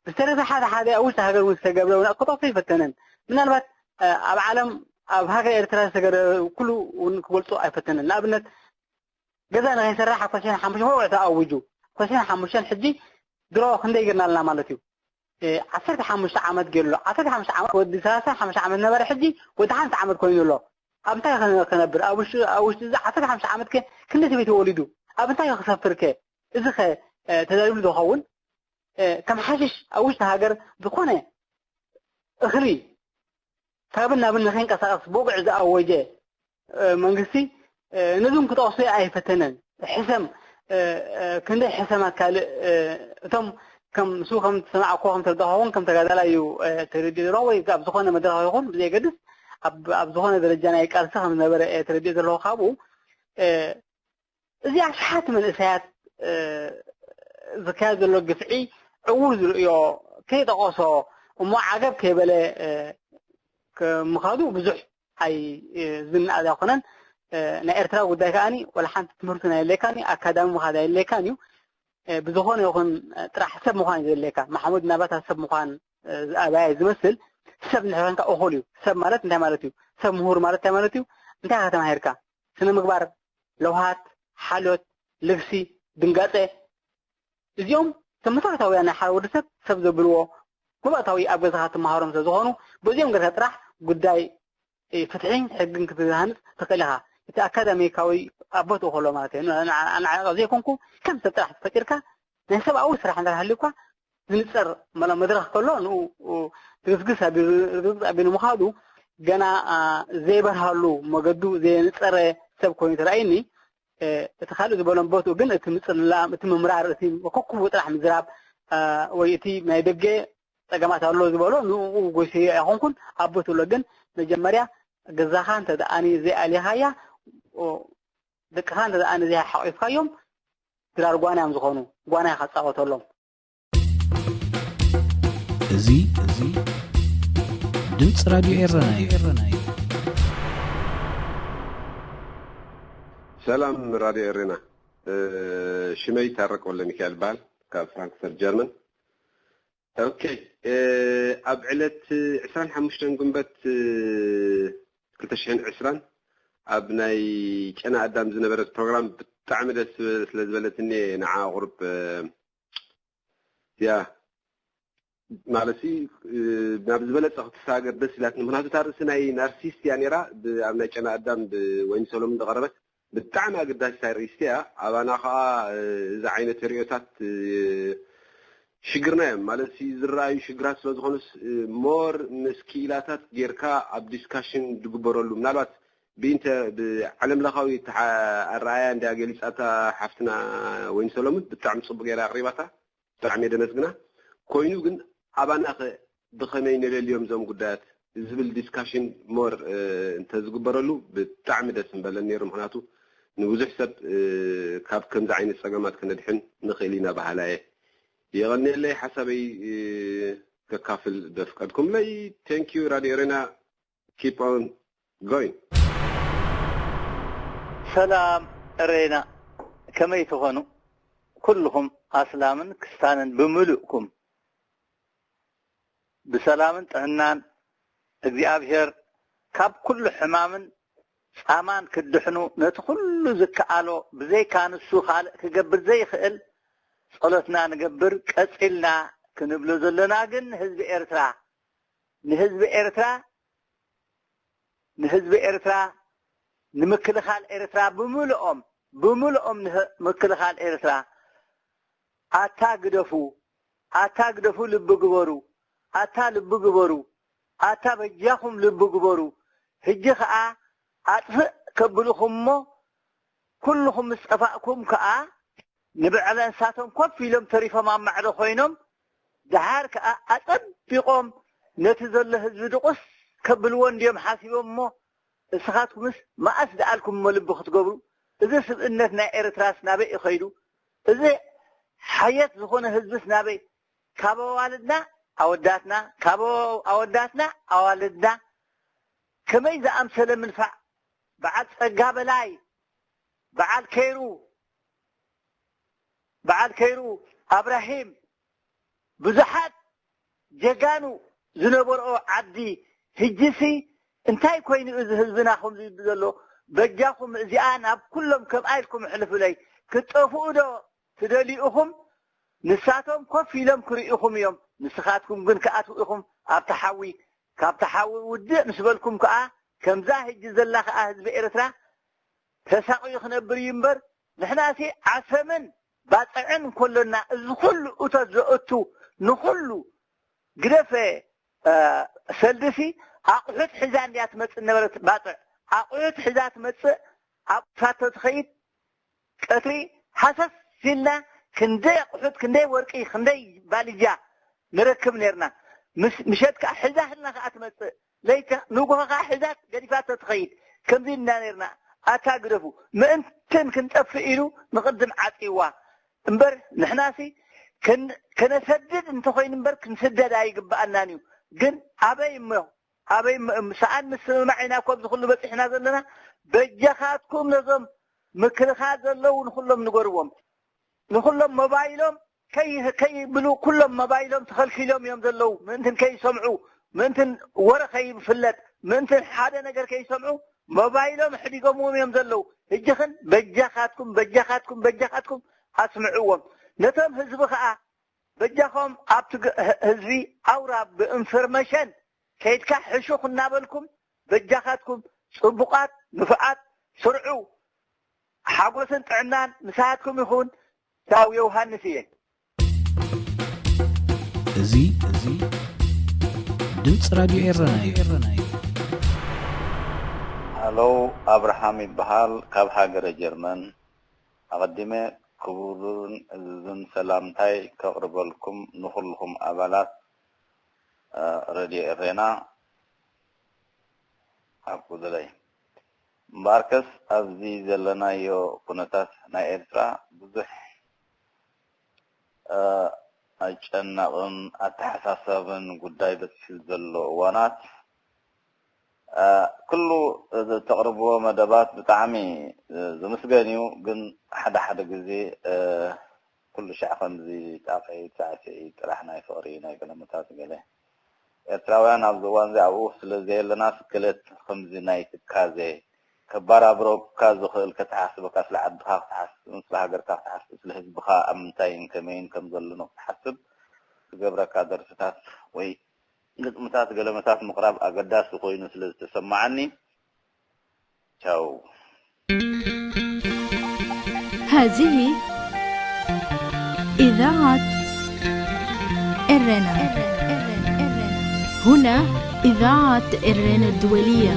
ብዝተረፈ ሓደ ኣብ ውሽጢ ሃገር እውን ዝተገብረ እውን ክጠቕሶ ይፈተነን ምናልባት ኣብ ዓለም ኣብ ሃገር ኤርትራ ዝተገብረ ኩሉ እውን ክገልፆ ኣይፈተነን ንኣብነት ገዛ ንከይሰራሕ ኣብ 2005 ወቅቲ ኣውጁ 2005 ሕጂ ድሮ ክንደይ ጌርና ኣለና ማለት እዩ 15 ዓመት ገይሩሎ 15 ዓመት ወዲ 35 ዓመት ነበረ ሕጂ ወዲ 50 ዓመት ኮይኑ ኣሎ ኣብ እንታይ ከነብር ኣብ ውሽጢ እዚ 15 ዓመት ክንደይ ሰበይቲ ወሊዱ ኣብ እንታይ ክሰፍር እዚ ተዛሪብሉ ዝኸውን ከም ሓሽሽ ኣብ ውሽጢ ሃገር ዝኾነ እኽሊ ካብን ናብን ንከይንቀሳቀስ ብውግዕ ዝኣወጀ መንግስቲ ነዞም ክጠቕሱ ኣይፈተነን ሕሰም ክንደይ ሕሰማት ካልእ እቶም ከም ትሰማዕኮ ከም ተረዳኸውን ከም ተጋዳላዩ ተረዲሮ ወይ ኣብ ዝኾነ መድረኽ ይኹን ብዘይገድስ ኣብ ዝኾነ ደረጃ ናይ ቃልሲ ከም ዝነበረ ተረዲእ ዘለኹ ካብኡ እዚ ኣሽሓት መንእሰያት ዝካየድ ዘሎ ግፍዒ ዕውር ዝርእዮ ከይጠቐሶ እሞ ዓገብ ከይበለ ምኻዱ ብዙሕ ኣይ ዝንኣዝ ኣይኮነን ናይ ኤርትራ ጉዳይ ከዓኒ ወላ ሓንቲ ትምህርቲ ናይ የድለይካኒ ኣካዳሚ ምኻድ ኣይድለይካን እዩ ብዝኾነ ይኹን ጥራሕ ሰብ ምዃን ዘድለይካ ማሕሙድ ናባታ ሰብ ምዃን ኣባይ ዝመስል ሰብ ንሕንካ እኹል እዩ ሰብ ማለት እንታይ ማለት እዩ ሰብ ምሁር ማለት እንታይ ማለት እዩ እንታይ ከተማሂርካ ስነ ምግባር ለውሃት ሓልዮት ልግሲ ድንጋፀ እዚኦም ተመሰረታውያን ናይ ሓደ ወዲ ሰብ ዘብልዎ መባእታዊ ኣብ ገዛኻ ትመሃሮም ስለዝኾኑ በዚኦም ገዛ ጥራሕ ጉዳይ ፍትሕን ሕግን ክትሃንፅ ትኽእል ኢኻ እቲ ኣካዳሚካዊ ኣቦት እኸሎ ማለት እዩ ንዓቐ ዘይኮንኩ ከም ሰብ ጥራሕ ተፈጢርካ ናይ ሰብኣዊ ስራሕ እንዳሃልዩካ ዝንፀር መድረኽ ከሎ ንኡ ትግስግስ ኣቢሉ ምኻዱ ገና ዘይበርሃሉ መገዱ ዘይንፀረ ሰብ ኮይኑ ተራእይኒ እቲ ካልእ ዝበሎም ቦትኡ ግን እቲ ምፅልላም እቲ ምምራር እቲ ኮኩቡ ጥራሕ ምዝራብ ወይ እቲ ናይ ደገ ፀገማት ኣሎ ዝበሎ ንኡ ጎይሰ ኣይኮንኩን ኣቦት ብሎ ግን መጀመርያ ገዛኻ እንተደኣኒ ዘይኣሊኻያ ደቅኻ እንተደኣኒ ዘይሓቂፍካዮም ድራር ጓናዮም ዝኾኑ ጓናይ ካፃወተሎም እዚ ድምፂ ራድዮ ኤረና እዩ ሰላም ራድዮ ኤረና ሽመይ ታረቅ ወለ ሚካኤል ባል ካብ ፍራንክፈርት ጀርመን ኦኬ ኣብ ዕለት 25 ግንቦት 2020 ኣብ ናይ ጨና ኣዳም ዝነበረ ፕሮግራም ብጣዕሚ ደስ ስለ ዝበለትኒ ንዓ ቁርብ ያ ማለሲ ናብ ዝበለፀ ክትሳገር ደስ ኢላትኒ ምክንያቱ ታርእሲ ናይ ናርሲስት እያ ነይራ ኣብ ናይ ጨና ኣዳም ብወይኒ ሰሎሞን ዝቐረበት ብጣዕሚ ኣገዳሲት ርእስቲ እያ ኣባና ከዓ እዚ ዓይነት ርእዮታት ሽግርና እዮም ማለት ዝረኣዩ ሽግራት ስለ ዝኾኑስ ሞር ምስኪላታት ጌርካ ኣብ ዲስካሽን ዝግበረሉ ምናልባት ብኢንተ ብዓለም ለኻዊ ኣረኣያ እንዳ ገሊፃታ ሓፍትና ወይኒ ሰሎሞን ብጣዕሚ ፅቡቅ ጌራ ኣቅሪባታ ብጣዕሚ የደነስግና ኮይኑ ግን ኣባና ብኸመይ ንለልዮም ዞም ጉዳያት ዝብል ዲስካሽን ሞር እንተዝግበረሉ ብጣዕሚ ደስ ምበለኒ ነይሩ ምክንያቱ ንብዙሕ ሰብ ካብ ከምዚ ዓይነት ፀገማት ክነድሕን ንኽእል ኢና ባህላየ يغني حسبي ككافل دفقدكم لي thank you راديو رينا keep on going سلام رينا كما يتغنوا كلهم أسلاما كستانا بملؤكم بسلام تهنان እግዚአብሔር ካብ ኩሉ ሕማምን ፃማን ክድሕኑ ነቲ ኩሉ ዝከኣሎ ብዘይ ካንሱ ካልእ ክገብር ዘይኽእል ጸሎትና ንገብር ቀጽልና ክንብሎ ዘለና ግን ንህዝቢ ኤርትራ ንምክልኻል ኤርትራ ብምልኦም ንምክልኻል ኤርትራ ኣታግደፉ ልቢ ግበሩ ኣታ በጃኹም ልቢ ግበሩ ሕጂ ከዓ ኣጥፍእ ከብልኹምሞ ኩልኹም ምስ ጠፋእኩም ከዓ ንብዕለ እንስሳቶም ኮፍ ኢሎም ተሪፎም ኣብ ማዕዶ ኮይኖም ድሓር ከዓ ኣፀቢቆም ነቲ ዘሎ ህዝቢ ድቁስ ከብልዎ እንዲዮም ሓሲቦም እሞ እስኻትኩምስ ማእስ ደኣልኩም መልቢ ክትገብሩ እዚ ስብእነት ናይ ኤርትራስ ናበይ ይኸይዱ እዚ ሓየት ዝኾነ ህዝብስ ናበይ ካብ ኣዋልድና ኣወዳትና ካብ ኣወዳትና ኣዋልድና ከመይ ዝኣምሰለ ምልፋዕ በዓል ፀጋ በላይ በዓል ከይሩ ኣብራሂም ብዙሓት ጀጋኑ ዝነበርኦ ዓዲ ሕጂሲ እንታይ ኮይኑ እዚ ህዝብና ከምዚ ዘሎ በጃኹም እዚኣ ናብ ኩሎም ከም ኣይልኩም ሕልፍለይ ክትጠፍኡ ዶ ትደሊኡኹም ንሳቶም ኮፍ ኢሎም ክርኢኹም እዮም ንስኻትኩም ግን ከኣትው ኢኹም ኣብቲ ሓዊ ካብቲ ሓዊ ውድእ ምስ በልኩም ከዓ ከምዛ ሕጂ ዘላ ከዓ ህዝቢ ኤርትራ ተሳቂዩ ክነብር እዩ እምበር ንሕናሲ ዓሰምን ባፅዕን ኮሎና እዚ ኩሉ እቶት ዘእቱ ንኩሉ ግደፈ ሰልድሲ ኣቑሑት ሒዛ እንድያ ትመፅእ ነበረት ባፅዕ ኣቑሑት ሒዛ ትመፅእ ኣብ ፋቶ ትኸይድ ቀትሪ ሓሰስ ሲልና ክንደይ ኣቑሑት ክንደይ ወርቂ ክንደይ ባልጃ ንረክብ ነርና ምሸት ከዓ ሒዛ ህልና ከዓ ትመፅእ ለይተ ንጉሆ ከዓ ሒዛት ገዲፋቶ ትኸይድ ከምዚ ኢና ነርና ኣታግደፉ ምእንትን ክንጠፍእ ኢሉ ንቅድም ዓፂዋ እምበር ንሕናሲ ከነሰድድ እንተኮይኑ እምበር ክንስደድ ኣይግባአናን እዩ ግን ኣበይ ሰኣን ምስምማዕ ኢና ኮብ ዝኩሉ በፂሕና ዘለና በጃኻትኩም ነዞም ምክልኻል ዘለው ንኩሎም ንገርዎም ንኩሎም ሞባይሎም ከይብሉ ኩሎም ሞባይሎም ተኸልኪሎም እዮም ዘለው ምእንትን ከይሰምዑ ምእንትን ወረ ከይፍለጥ ምእንትን ሓደ ነገር ከይሰምዑ ሞባይሎም ሕዲጎምዎም እዮም ዘለው ሕጂኽን በጃኻትኩም ኣስምዕዎም ነቶም ህዝቢ ከዓ በጃኹም ኣብቲ ህዝቢ ኣውራ ብኢንፎርሜሽን ከይድካ ሕሹኽ እናበልኩም በጃኻትኩም ፅቡቃት ንፉዓት ስርዑ ሓጎስን ጥዕናን ንሳትኩም ይኹን ታው ዮሃንስ እየ እዚ ድምፂ ራድዮ ኤረና እዩ ሃሎ ኣብርሃም ይበሃል ካብ ሃገረ ጀርመን ኣቐዲመ ክቡርን እዝዝን ሰላምታይ ከቕርበልኩም ንኹልኩም ኣባላት ራድዮ ኤረና ኣቁድለይ እምበኣርከስ ኣብዚ ዘለናዮ ኩነታት ናይ ኤርትራ ብዙሕ ኣጨናቕን ኣተሓሳሰብን ጉዳይ በፂሑ ዘሎ እዋናት ኩሉ ተቕርብዎ መደባት ብጣዕሚ ዝምስገን እዩ ግን ሓደ ግዜ ኩሉ ሻዕ ከምዚ ጣፈይ ሳዕሲዒ ጥራሕ ናይ ፍቅሪ ናይ ገለመታት ገለ ኤርትራውያን ኣብዚ እዋን እዚ ኣብኡ ስለዘየለና ስክለት ከምዚ ናይ ትካዜ ከባራብሮካ ዝኽእል ከተሓስበካ ስለ ዓድኻ ክትሓስብ ስለ ሃገርካ ክትሓስብ ስለ ህዝብኻ ኣብ ምንታይን ከመይን ከም ዘሎ ክትሓስብ ዝገብረካ ደርፍታት ወይ ግጥምታት ገለመታት ምቕራብ ኣገዳሲ ኮይኑ ስለ ዝተሰማዓኒ ቻው هذه إذاعة إرنا هنا إذاعة إرنا الدولية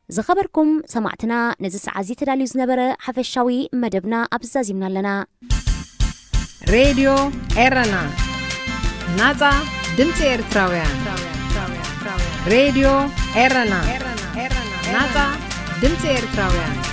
زخبركم سمعتنا نزس عزيز تداليو زنبرة حفشاوي مدبنا أبزازيمنا لنا راديو إرنا نازا دمتي إرتراويان راديو إرنا نازا دمتي إرتراويان